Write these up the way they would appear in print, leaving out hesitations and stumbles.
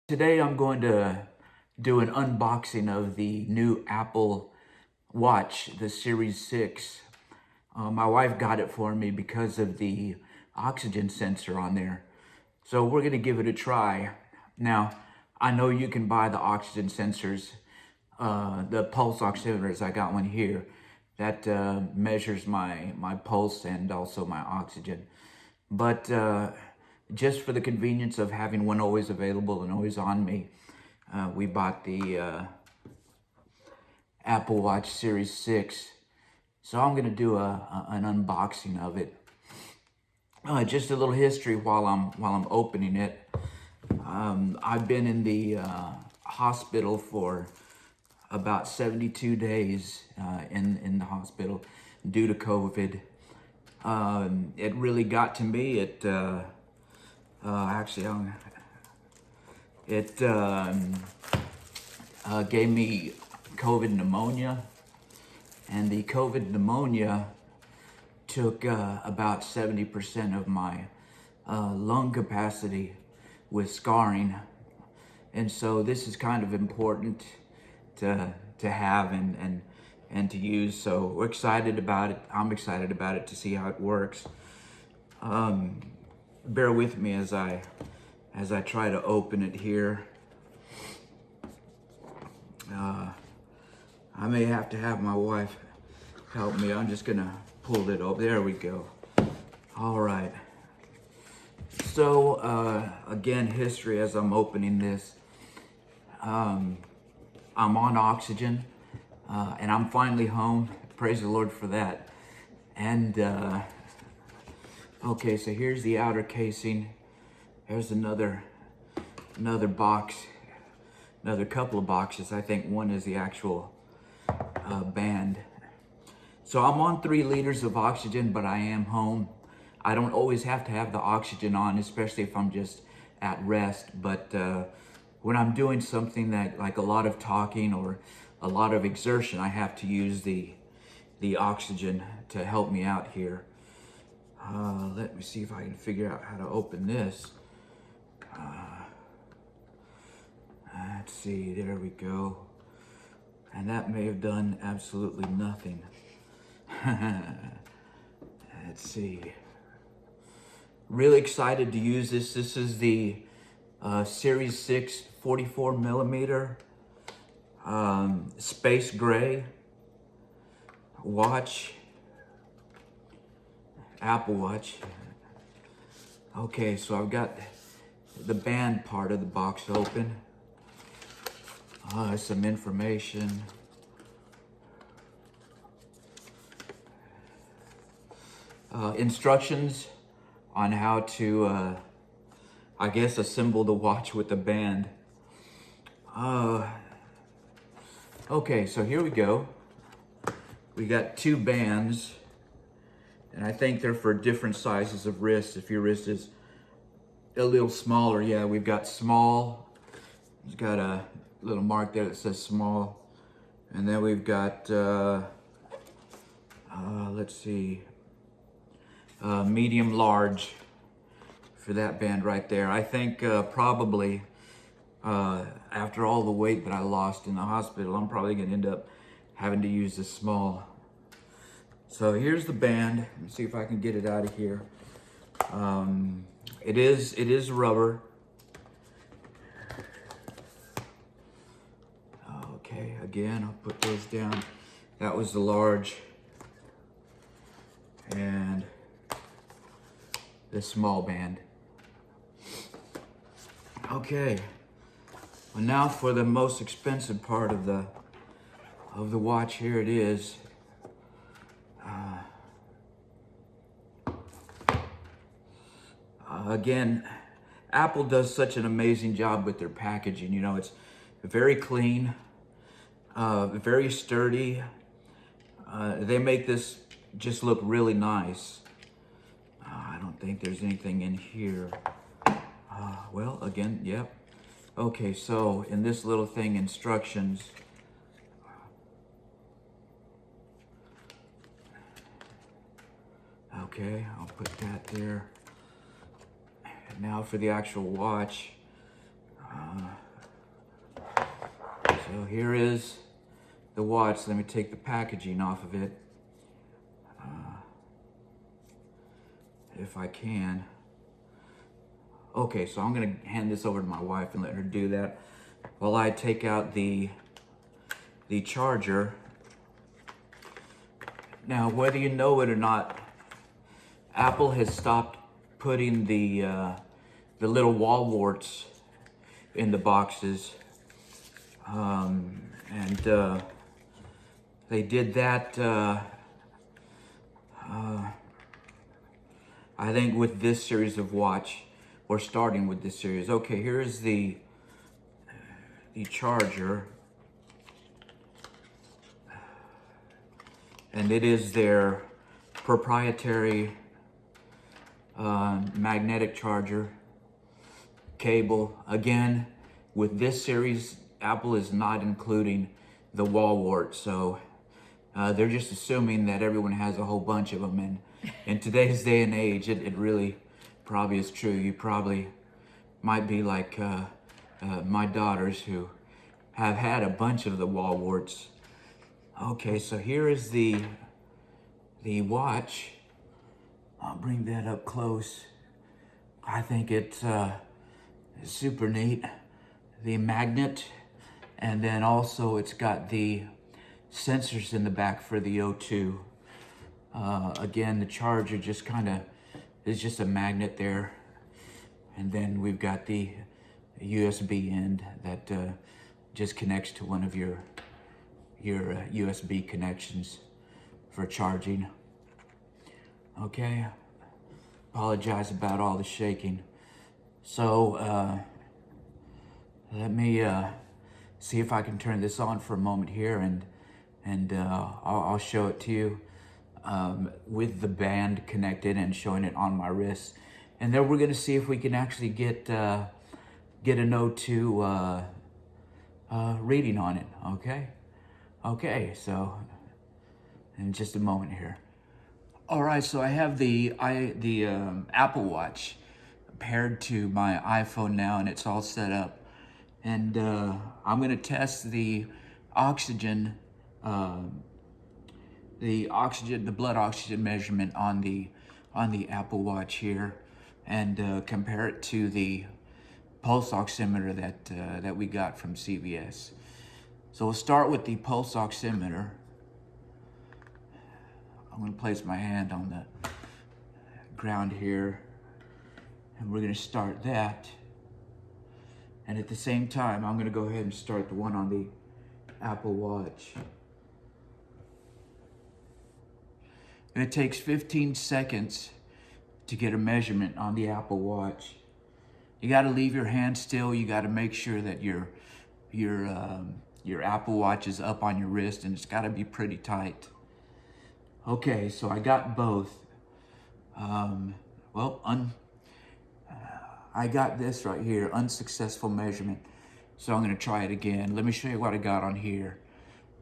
Today I'm going to do an unboxing of the new Apple Watch, the Series 6. My wife got it for me because of the oxygen sensor on there. So we're going to give it a try. Now, I know you can buy the oxygen sensors, the pulse oximeters. I got one here that measures my pulse and also my oxygen. But just for the convenience of having one always available and always on me, we bought the Apple Watch Series 6. So I'm gonna do an unboxing of it. Just a little history while I'm opening it. I've been in the hospital for about 72 days in the hospital due to COVID. It really got to me. It gave me COVID pneumonia, and the COVID pneumonia took about 70% of my lung capacity with scarring. And so this is kind of important to have and to use. So we're excited about it. I'm excited about it to see how it works. Bear with me as I try to open it here. I may have to have my wife help me. I'm just gonna pull it up. There we go. All right. So again, history as I'm opening this. I'm on oxygen, and I'm finally home. Praise the Lord for that. And okay, so here's the outer casing. There's another box, another couple of boxes. I think one is the actual band. So I'm on 3 liters of oxygen, but I am home. I don't always have to have the oxygen on, especially if I'm just at rest. But when I'm doing something that, like a lot of talking or a lot of exertion, I have to use the oxygen to help me out here. Let me see if I can figure out how to open this. Let's see, there we go. And that may have done absolutely nothing. Let's see. Really excited to use this. This is the Series 6 44 millimeter space gray watch, Apple Watch. Okay, so I've got the band part of the box open. Some information. Instructions on how to, I guess, assemble the watch with the band. Okay, so here we go. We got 2 bands, and I think they're for different sizes of wrists. If your wrist is a little smaller, yeah, we've got small. It's got a little mark there that says small. And then we've got, let's see, medium large for that band right there. I think probably after all the weight that I lost in the hospital, I'm probably gonna end up having to use the small. So here's the band. Let me see if I can get it out of here. It is rubber. Okay, again, I'll put those down. That was the large and the small band. Okay, well, now for the most expensive part of the watch. Here it is. Again, Apple does such an amazing job with their packaging. You know, it's very clean, very sturdy. They make this just look really nice. I don't think there's anything in here. Well, again, yep. Okay, so in this little thing, instructions. Okay, I'll put that there. And now for the actual watch. here is the watch. Let me take the packaging off of it, if I can. Okay, so I'm gonna hand this over to my wife and let her do that while I take out the charger. Now, whether you know it or not, Apple has stopped putting the little wall warts in the boxes, and they did that. I think with this series of watch, or starting with this series. Okay, here's the charger, and it is their proprietary magnetic charger cable. Again, with this series, Apple is not including the wall wart, so they're just assuming that everyone has a whole bunch of them. And in today's day and age, it really probably is true. You probably might be like my daughters, who have had a bunch of the wall warts. Okay, so here is the watch. I'll bring that up close. I think it's super neat. The magnet, and then also it's got the sensors in the back for the O2. Again, the charger just kind of is just a magnet there, and then we've got the USB end that just connects to one of your USB connections for charging. Okay, apologize about all the shaking. So let me see if I can turn this on for a moment here, and I'll show it to you with the band connected and showing it on my wrist. And then we're gonna see if we can actually get an O2 reading on it. Okay, so in just a moment here. All right, so I have the Apple Watch paired to my iPhone now, and it's all set up. And I'm gonna test the oxygen, the blood oxygen measurement on the Apple Watch here, and compare it to the pulse oximeter that we got from CVS. So we'll start with the pulse oximeter. I'm going to place my hand on the ground here, and we're going to start that. And at the same time, I'm going to go ahead and start the one on the Apple Watch. And it takes 15 seconds to get a measurement on the Apple Watch. You got to leave your hand still. You got to make sure that your Apple Watch is up on your wrist, and it's got to be pretty tight. Okay, so I got both. I got this right here, unsuccessful measurement. So I'm going to try it again. Let me show you what I got on here.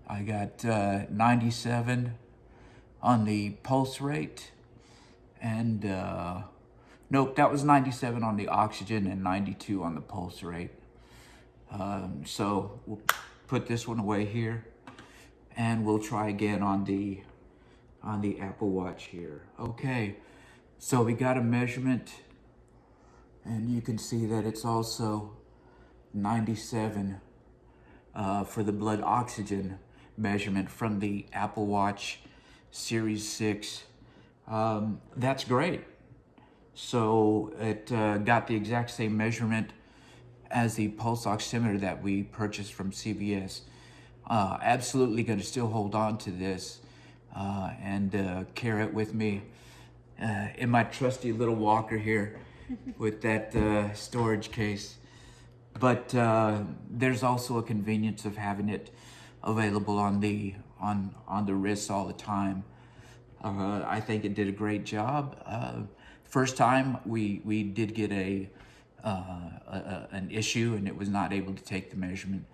I got 97 on the pulse rate, and nope, that was 97 on the oxygen and 92 on the pulse rate. So we'll put this one away here, and we'll try again on the Apple Watch here. Okay, so we got a measurement, and you can see that it's also 97 for the blood oxygen measurement from the Apple Watch Series 6. That's great. So it got the exact same measurement as the pulse oximeter that we purchased from CVS. Absolutely going to still hold on to this and carry it with me in my trusty little walker here with that storage case. But there's also a convenience of having it available on the wrist all the time. I think it did a great job. First time we did get an issue, and it was not able to take the measurement.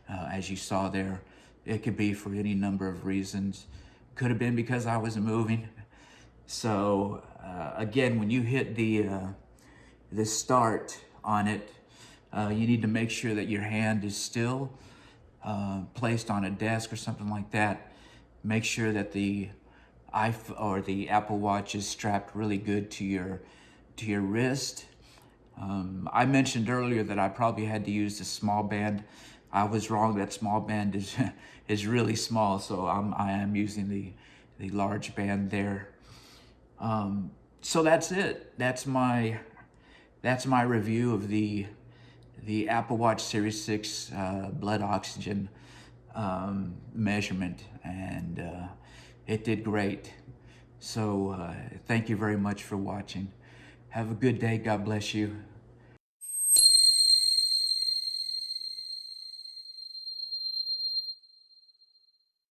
As you saw there, it could be for any number of reasons. Could have been because I wasn't moving. So again, when you hit the start on it, you need to make sure that your hand is still, placed on a desk or something like that, make sure that the the Apple Watch is strapped really good to your wrist. I mentioned earlier that I probably had to use the small band. I was wrong. That small band is is really small, so I am using the large band there. So that's it. That's my review of the Apple Watch Series 6 blood oxygen measurement, and it did great. So thank you very much for watching. Have a good day. God bless you.